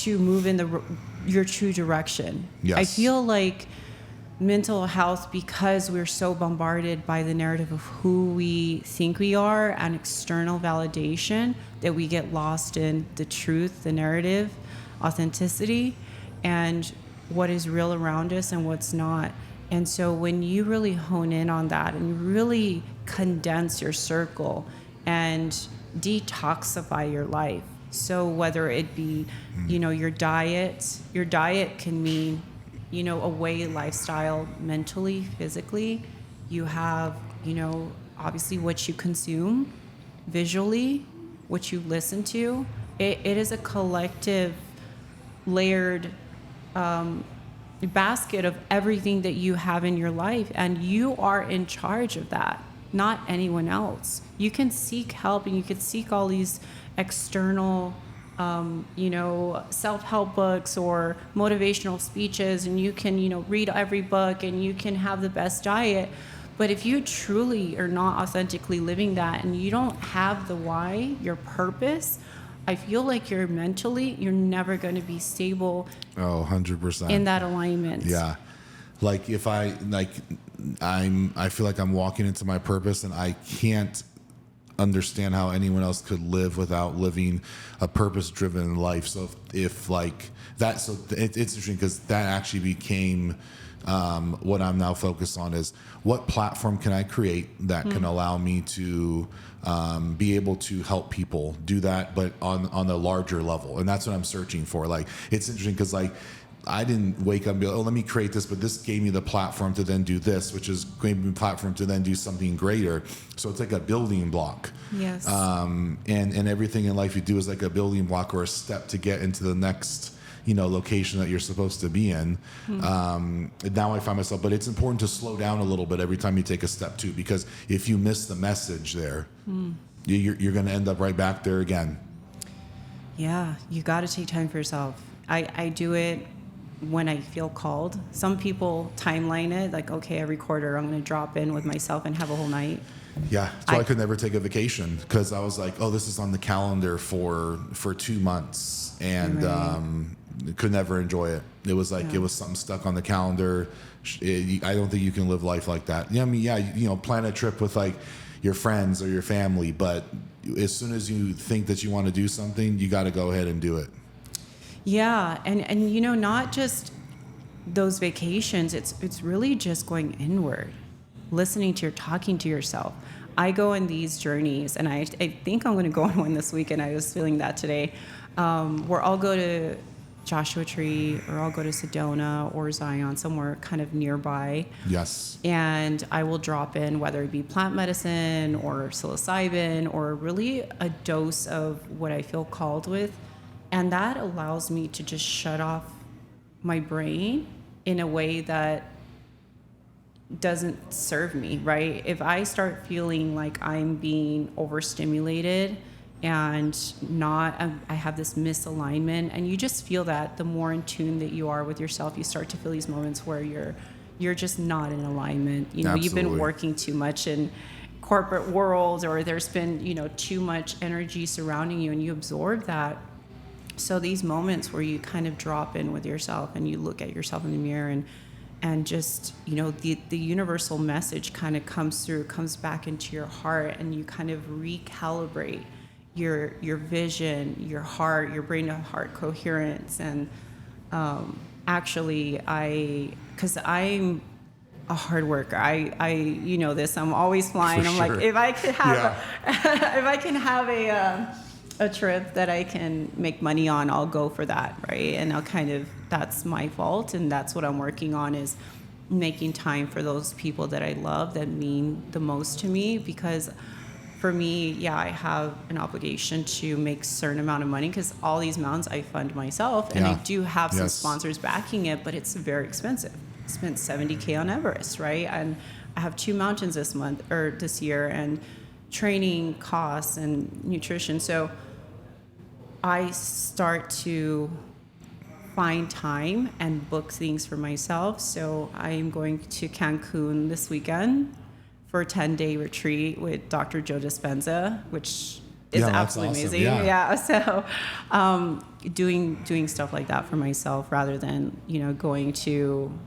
move in your true direction. Yes. I feel like mental health, because we're so bombarded by the narrative of who we think we are and external validation, that we get lost in the truth, the narrative, authenticity, and what is real around us and what's not. And so when you really hone in on that and you really condense your circle and detoxify your life, so whether it be, your diet can mean, a way lifestyle, mentally, physically. You have, obviously what you consume, visually, what you listen to. It is a collective, layered basket of everything that you have in your life, and you are in charge of that, not anyone else. You can seek help, and you can seek all these external self-help books or motivational speeches, and you can read every book, and you can have the best diet, but if you truly are not authentically living that, and you don't have the why, your purpose, I feel like you're never going to be stable. Oh, 100%. In that alignment. Yeah. Like if I feel like I'm walking into my purpose, and I can't understand how anyone else could live without living a purpose-driven life. So if like that, so it's interesting, because that actually became what I'm now focused on is what platform can I create that can allow me to be able to help people do that, but on a larger level. And that's what I'm searching for. Like, it's interesting because like, I didn't wake up and be like, oh, let me create this, but this gave me the platform to then do this, which is gave me the platform to then do something greater. So it's like a building block. Yes. And everything in life you do is like a building block or a step to get into the next, location that you're supposed to be in. Now I find myself, but it's important to slow down a little bit every time you take a step too, because if you miss the message there, you're going to end up right back there again. Yeah, you got to take time for yourself. I do it when I feel called. Some people timeline it, like, okay, every quarter I'm going to drop in with myself and have a whole night. Yeah, so I could never take a vacation because I was like, oh, this is on the calendar for 2 months, and could never enjoy it. It was like it was something stuck on the calendar. I don't think you can live life like that. Yeah, I mean, plan a trip with like your friends or your family, but as soon as you think that you want to do something, you got to go ahead and do it. Yeah, and not just those vacations. It's really just going inward, talking to yourself. I go on these journeys, and I think I'm going to go on one this weekend. I was feeling that today, where I'll go to Joshua Tree, or I'll go to Sedona or Zion, somewhere kind of nearby. Yes. And I will drop in, whether it be plant medicine or psilocybin, or really a dose of what I feel called with. And that allows me to just shut off my brain in a way that doesn't serve me, right? If I start feeling like I'm being overstimulated and I have this misalignment, and you just feel that the more in tune that you are with yourself, you start to feel these moments where you're just not in alignment. Absolutely. You've been working too much in corporate world, or there's been, too much energy surrounding you, and you absorb that. So these moments where you kind of drop in with yourself and you look at yourself in the mirror and just, the universal message kind of comes back into your heart, and you kind of recalibrate your vision, your heart, your brain to heart coherence. And actually, because I'm a hard worker. I this, I'm always flying. For I'm sure. like, if I could have if I can have a trip that I can make money on, I'll go for that, right? And that's my fault, and that's what I'm working on, is making time for those people that I love, that mean the most to me. Because for me, I have an obligation to make a certain amount of money, because all these mountains I fund myself, and I do have some sponsors backing it, but it's very expensive. I spent $70,000 on Everest, right? And I have 2 mountains this year, and training costs and nutrition. So I start to find time and book things for myself. So I am going to Cancun this weekend for a 10-day retreat with Dr. Joe Dispenza, which is absolutely awesome. amazing. So doing stuff like that for myself, rather than going to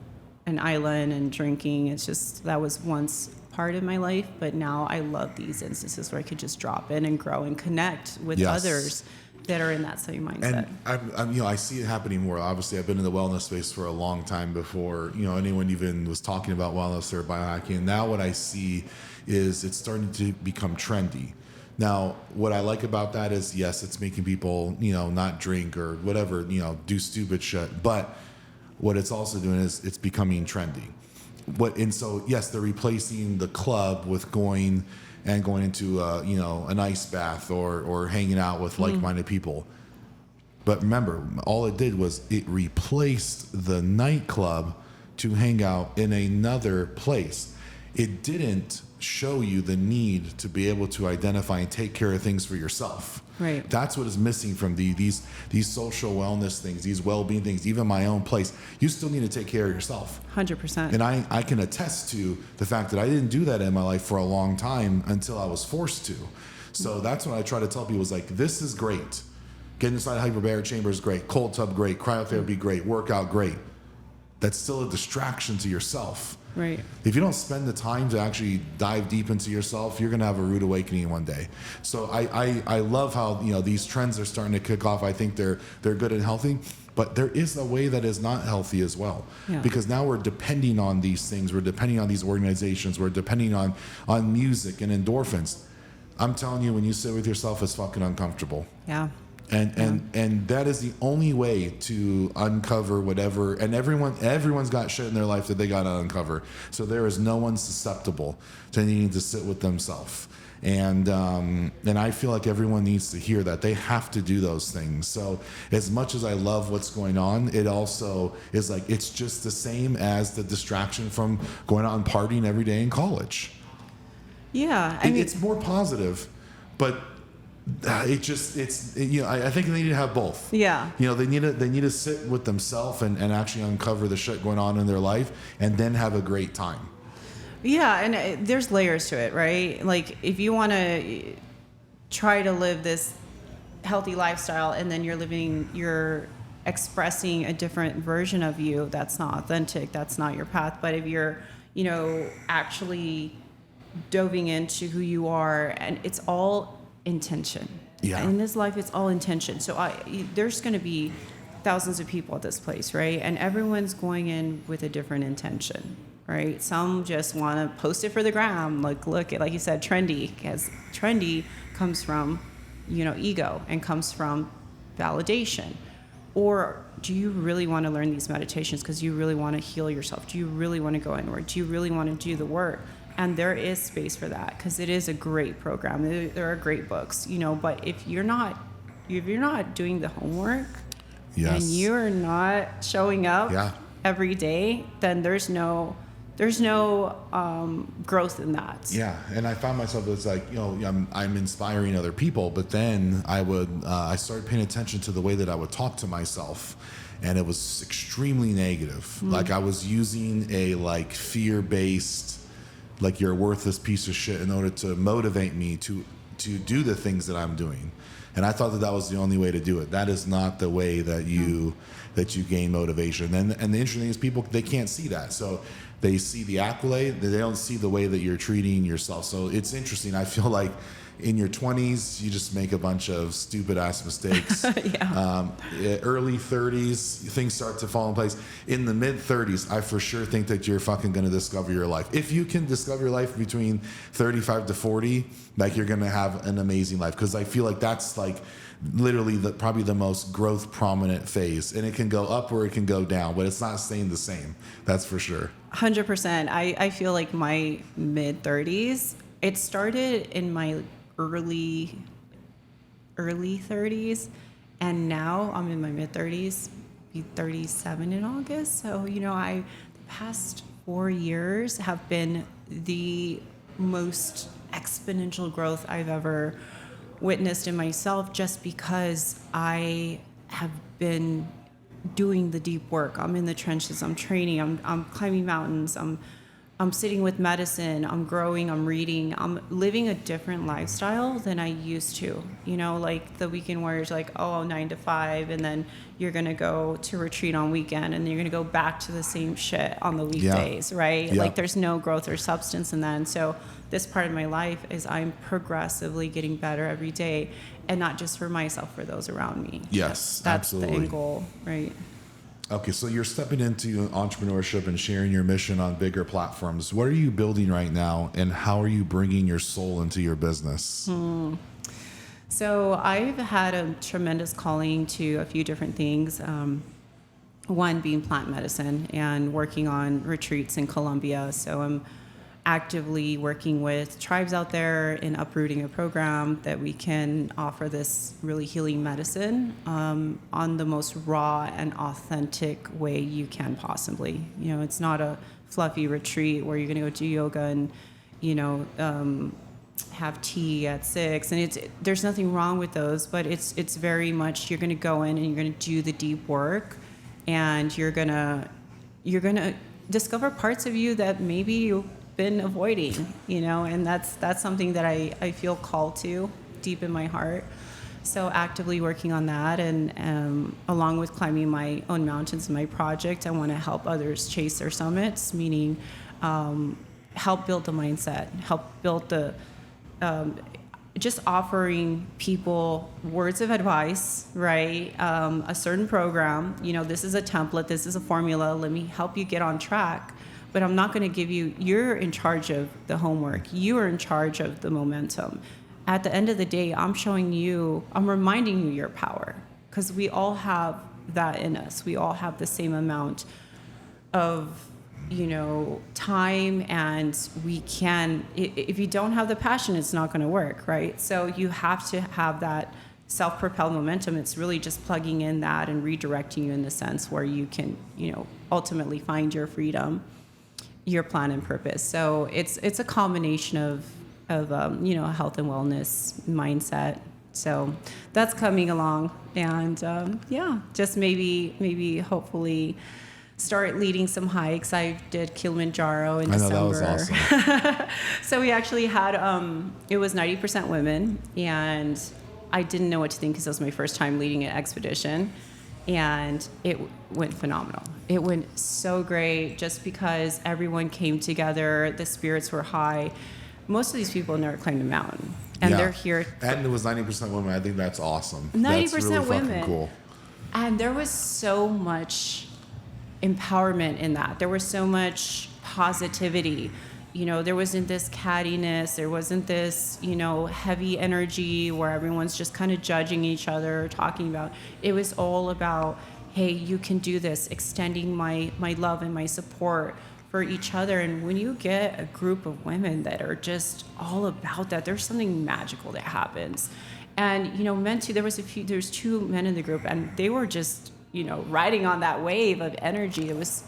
an island and drinking. It's just, that was once part of my life, but now I love these instances where I could just drop in and grow and connect with others that are in that same mindset. And I see it happening more. Obviously, I've been in the wellness space for a long time before anyone even was talking about wellness or biohacking. And now what I see is it's starting to become trendy. Now, what I like about that is, yes, it's making people not drink or whatever, do stupid shit. But what it's also doing is it's becoming trendy. So yes, they're replacing the club with going into an ice bath or hanging out with like-minded people. But remember, all it did was it replaced the nightclub to hang out in another place. It didn't show you the need to be able to identify and take care of things for yourself. Right. That's what is missing from these social wellness things, these well-being things, even my own place. You still need to take care of yourself. 100%. And I can attest to the fact that I didn't do that in my life for a long time until I was forced to. So that's what I try to tell people, is like, this is great. Getting inside a hyperbaric chamber is great. Cold tub, great. Cryotherapy, great. Workout, great. that's still a distraction to yourself. Right. If you don't spend the time to actually dive deep into yourself, you're going to have a rude awakening one day. So I love how, these trends are starting to kick off. I think they're good and healthy, but there is a way that is not healthy as well. Yeah. Because now we're depending on these things. We're depending on these organizations. We're depending on music and endorphins. I'm telling you, when you sit with yourself, it's fucking uncomfortable. Yeah. And that is the only way to uncover whatever. And everyone's got shit in their life that they got to uncover. So there is no one susceptible to needing to sit with themselves. And I feel like everyone needs to hear that they have to do those things. So as much as I love what's going on, it also is like it's just the same as the distraction from going out and partying every day in college. Yeah, It's more positive, but I think they need to have both. Yeah. They need to sit with themselves and actually uncover the shit going on in their life and then have a great time. Yeah, and there's layers to it, right? Like if you want to try to live this healthy lifestyle and then you're expressing a different version of you that's not authentic, that's not your path. But if you're, actually diving into who you are, and it's all intention. Yeah. In this life, it's all intention. So there's going to be thousands of people at this place, right? And everyone's going in with a different intention, right? Some just want to post it for the gram, like look at, like you said, trendy, because trendy comes from, ego and comes from validation. Or do you really want to learn these meditations because you really want to heal yourself? Do you really want to go inward? Do you really want to do the work? And there is space for that because it is a great program. There are great books, but if you're not doing the homework, yes, and you're not showing up every day, then there's no growth in that. Yeah, and I found myself as like, I'm inspiring other people, but then I started paying attention to the way that I would talk to myself, and it was extremely negative. Mm. Like I was using a fear-based, like you're a worthless piece of shit in order to motivate me to do the things that I'm doing. And I thought that was the only way to do it. That is not the way that you gain motivation. And the interesting thing is people, they can't see that. So they see the accolade, they don't see the way that you're treating yourself. So it's interesting. I feel like in your 20s, you just make a bunch of stupid ass mistakes. Early 30s, things start to fall in place. In the mid 30s, I for sure think that you're fucking going to discover your life. If you can discover your life between 35 to 40, you're going to have an amazing life. Because I feel like that's literally probably the most growth prominent phase. And it can go up or it can go down, but it's not staying the same. That's for sure. 100%. I feel like my mid 30s, it started in my early 30s, and now I'm in my mid 30s, be 37 in August. So the past 4 years have been the most exponential growth I've ever witnessed in myself, just because I have been doing the deep work. I'm in the trenches, I'm training, I'm climbing mountains, I'm sitting with medicine, I'm growing, I'm reading, I'm living a different lifestyle than I used to. Like the weekend warriors, 9 to 5, and then you're going to go to retreat on weekend, and then you're going to go back to the same shit on the weekdays, right? Yeah. Like there's no growth or substance in that. And so this part of my life is I'm progressively getting better every day, and not just for myself, for those around me. Yes, that's absolutely. the end goal, right? Okay, so you're stepping into entrepreneurship and sharing your mission on bigger platforms. What are you building right now, and how are you bringing your soul into your business? So I've had a tremendous calling to a few different things. One being plant medicine and working on retreats in Colombia. So I'm actively working with tribes out there in uprooting a program that we can offer this really healing medicine on the most raw and authentic way you can possibly. It's not a fluffy retreat where you're going to go do yoga and have tea at 6, and there's nothing wrong with those, but it's very much you're going to go in and you're going to do the deep work, and you're going to discover parts of you that maybe you've been avoiding, and that's something that I feel called to deep in my heart. So actively working on that, and along with climbing my own mountains in my project, I want to help others chase their summits, meaning help build the mindset, help build the just offering people words of advice, right? A certain program, this is a template, this is a formula, let me help you get on track. But I'm not going to give you're in charge of the homework. You are in charge of the momentum. At the end of the day, I'm reminding you your power, because we all have that in us. We all have the same amount of, time, and we can, if you don't have the passion, it's not going to work, right? So you have to have that self-propelled momentum. It's really just plugging in that and redirecting you in the sense where you can, ultimately find your freedom, your plan and purpose. So it's a combination of health and wellness mindset. So that's coming along, and just maybe hopefully start leading some hikes. I did Kilimanjaro in December. I know, that was awesome. So we actually had it was 90% women, and I didn't know what to think because it was my first time leading an expedition, and it went phenomenal. It went so great just because everyone came together, the spirits were high. Most of these people never climbed a mountain, and they're here. And it was 90% women. I think that's awesome. 90% that's really women. Fucking cool. And there was so much empowerment in that. There was so much positivity. There wasn't this cattiness. There wasn't this, heavy energy where everyone's just kind of judging each other, talking about. It was all about, hey, you can do this, extending my love and my support for each other. And when you get a group of women that are just all about that, there's something magical that happens. And men too. There's two men in the group, and they were just riding on that wave of energy. It was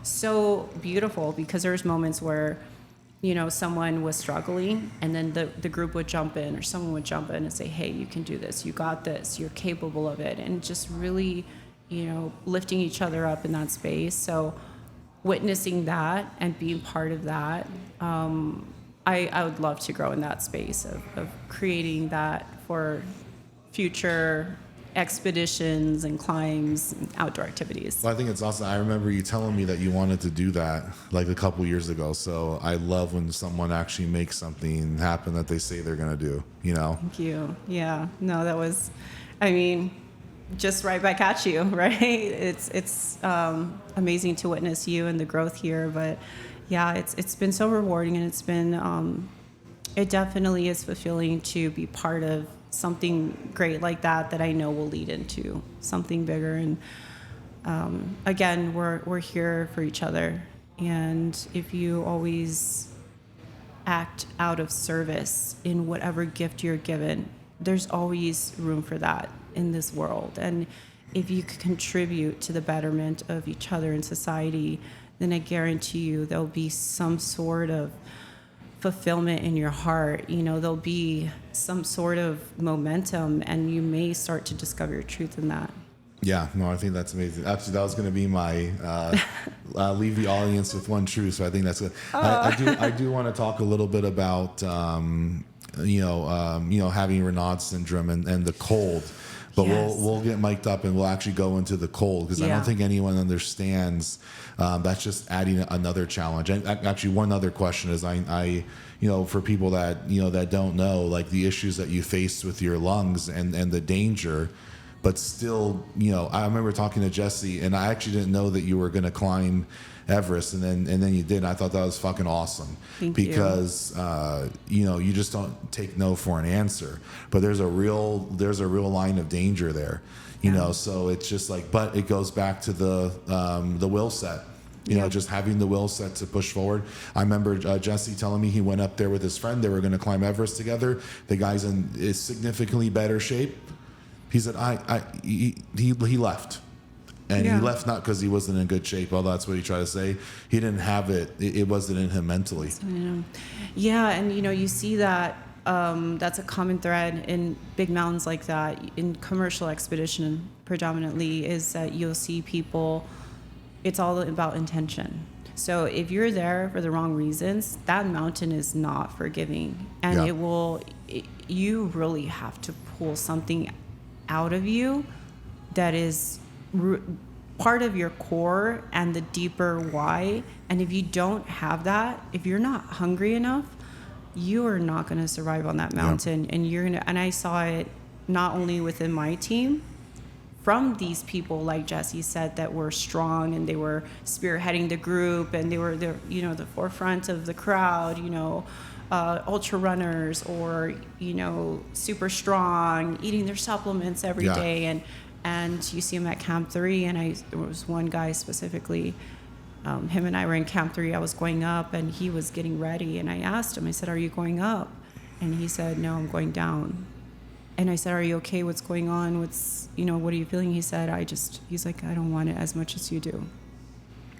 so beautiful because there's moments where someone was struggling, and then the group would jump in, or someone would jump in and say, hey, you can do this, you got this, you're capable of it, and just really lifting each other up in that space. So witnessing that and being part of that, I would love to grow in that space of creating that for future expeditions and climbs and outdoor activities. Well, I think it's awesome. I remember you telling me that you wanted to do that like a couple years ago. So I love when someone actually makes something happen that they say they're going to do, Thank you. Yeah. No, that was, just right back at you, right? It's amazing to witness you and the growth here, but yeah, it's been so rewarding, and it's been it definitely is fulfilling to be part of something great like that I know will lead into something bigger. And again, we're here for each other, and if you always act out of service in whatever gift you're given, there's always room for that in this world. And if you could contribute to the betterment of each other in society, then I guarantee you there'll be some sort of fulfillment in your heart. There'll be some sort of momentum, and you may start to discover your truth in that. Yeah, no, I think that's amazing. Actually, that was going to be my leave the audience with one truth. So I think that's good. I do want to talk a little bit about having Raynaud's syndrome and the cold. But yes. we'll get mic'd up and we'll actually go into the cold, because I don't think anyone understands. That's just adding another challenge. And actually, one other question is, I for people that that don't know, like the issues that you face with your lungs and the danger, but still, I remember talking to Jesse, and I actually didn't know that you were going to climb Everest, and then you did. And I thought that was fucking awesome. Because you just don't take no for an answer, but there's a real line of danger there, so it's just like, but it goes back to the will set, just having the will set to push forward. I remember Jesse telling me he went up there with his friend. They were going to climb Everest together. The guy's in significantly better shape. He said he left. And he left not because he wasn't in good shape, although that's what he tried to say. He didn't have it. It wasn't in him mentally. Yeah, and you see that that's a common thread in big mountains like that, in commercial expedition predominantly, is that you'll see people, it's all about intention. So if you're there for the wrong reasons, that mountain is not forgiving. And you really have to pull something out of you that is part of your core and the deeper why. And if you don't have that, if you're not hungry enough, you are not going to survive on that mountain. And you're going to, and I saw it not only within my team, from these people, like Jesse said, that were strong and they were spearheading the group and they were the, you know, the forefront of the crowd, you know, ultra runners or, you know, super strong, eating their supplements every day. And you see them at Camp 3. And there was one guy specifically, him and I were in Camp 3. I was going up and he was getting ready. And I asked him, I said, "Are you going up?" And he said, "No, I'm going down." And I said, "Are you okay? What's going on? What are you feeling?" He said, he's like, "I don't want it as much as you do."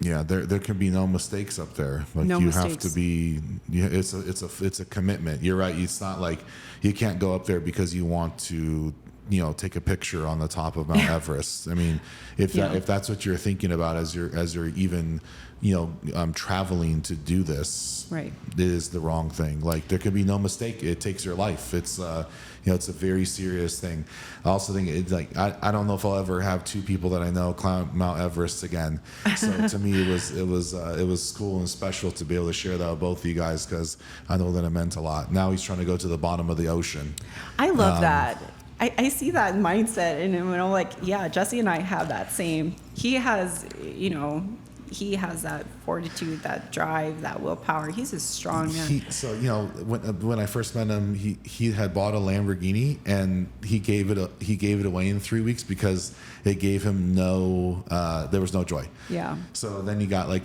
Yeah, there can be no mistakes up there. Like no you mistakes. have to be. It's a commitment. You're right. It's not like you can't go up there because you want to, you know, take a picture on the top of Mount Everest. I mean, if that's what you're thinking about as you're even, you know, traveling to do this, right, it is the wrong thing. Like there could be no mistake. It takes your life. It's you know, it's a very serious thing. I also think it's like I don't know if I'll ever have two people that I know climb Mount Everest again. So to me, it was cool and special to be able to share that with both of you guys because I know that it meant a lot. Now he's trying to go to the bottom of the ocean. I love that. I see that mindset in him, and I'm like, yeah, Jesse and I have that same. He has, you know, he has that fortitude, that drive, that willpower. He's a strong man. So, you know, when I first met him, he had bought a Lamborghini and he gave it away in 3 weeks because it gave him there was no joy. Yeah. So then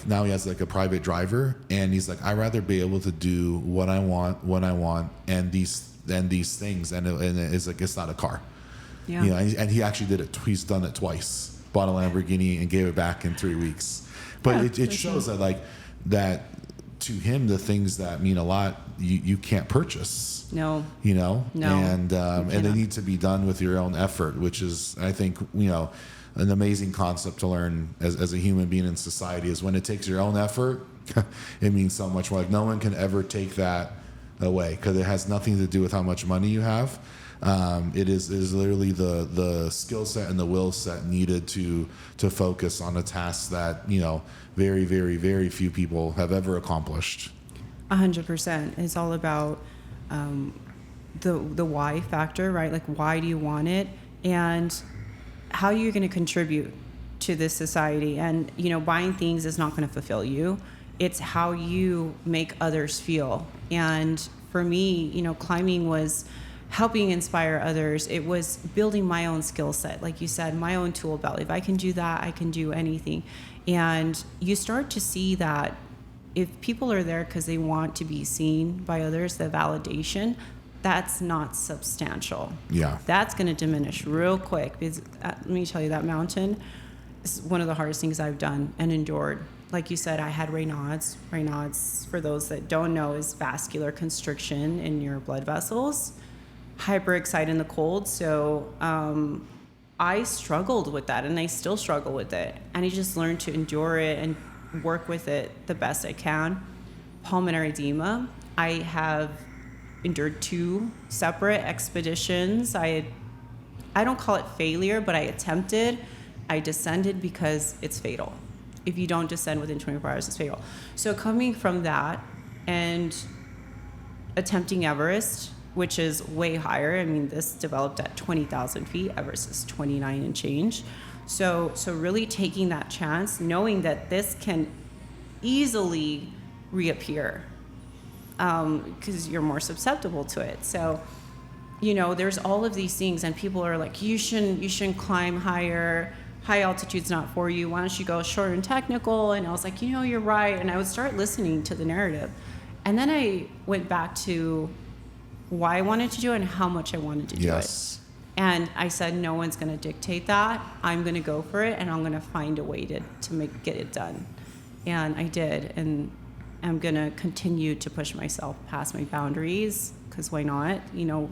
now he has like a private driver and he's like, I'd rather be able to do what I want when I want and these things and it's like it's not a car. Yeah. You know, and he actually did it. He's done it twice. Bought a Lamborghini and gave it back in 3 weeks. But it shows that to him the things that mean a lot you can't purchase. No. You know? No. And they need to be done with your own effort, which is I think, you know, an amazing concept to learn as a human being in society is when it takes your own effort, it means so much more. Like no one can ever take that away because it has nothing to do with how much money you have. It is literally the skill set and the will set needed to focus on a task that, you know, very, very, very few people have ever accomplished. 100%. It's all about the why factor, right? Like, why do you want it, and how you're going to contribute to this society. And, you know, buying things is not going to fulfill you. It's how you make others feel. And for me, you know, climbing was helping inspire others. It was building my own skill set. Like you said, my own tool belt. If I can do that, I can do anything. And you start to see that if people are there because they want to be seen by others, the validation, that's not substantial. Yeah. That's going to diminish real quick. Because let me tell you, that mountain is one of the hardest things I've done and endured. Like you said, I had Raynaud's. Raynaud's, for those that don't know, is vascular constriction in your blood vessels. Hyperexcite in the cold. So I struggled with that, and I still struggle with it. And I just learned to endure it and work with it the best I can. Pulmonary edema. I have endured 2 separate expeditions. I don't call it failure, but I attempted. I descended because it's fatal. If you don't descend within 24 hours, it's fatal. So coming from that and attempting Everest, which is way higher. I mean, this developed at 20,000 feet. Everest is 29 and change. So really taking that chance, knowing that this can easily reappear because you're more susceptible to it. So, you know, there's all of these things, and people are like, you shouldn't climb higher. High altitude's not for you. Why don't you go short and technical? And I was like, you know, you're right. And I would start listening to the narrative. And then I went back to why I wanted to do it and how much I wanted to do it. And I said, no one's going to dictate that. I'm going to go for it, and I'm going to find a way to get it done. And I did. And I'm going to continue to push myself past my boundaries, because why not? You know,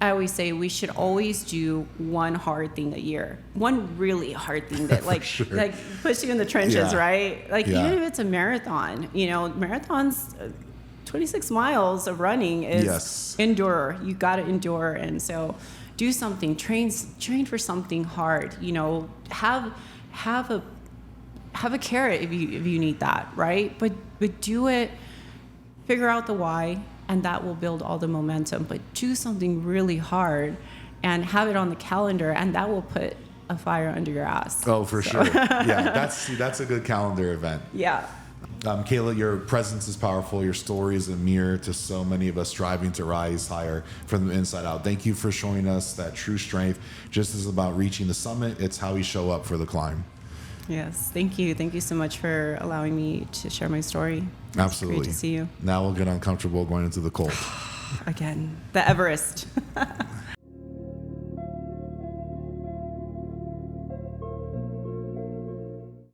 I always say we should always do one hard thing a year. One really hard thing that like puts you in the trenches, right? Like even if it's a marathon, you know, marathons, 26 miles of running is endure. You got to endure. And so, do something, train for something hard, you know, have a carrot if you need that, right? But do it, figure out the why, and that will build all the momentum. But do something really hard and have it on the calendar, and that will put a fire under your ass. Oh, for sure. Yeah, that's a good calendar event. Yeah. Kayla, your presence is powerful. Your story is a mirror to so many of us striving to rise higher from the inside out. Thank you for showing us that true strength just is about reaching the summit. It's how we show up for the climb. Yes, thank you. Thank you so much for allowing me to share my story. Absolutely. Great to see you. Now we'll get uncomfortable going into the cold. Again, the Everest.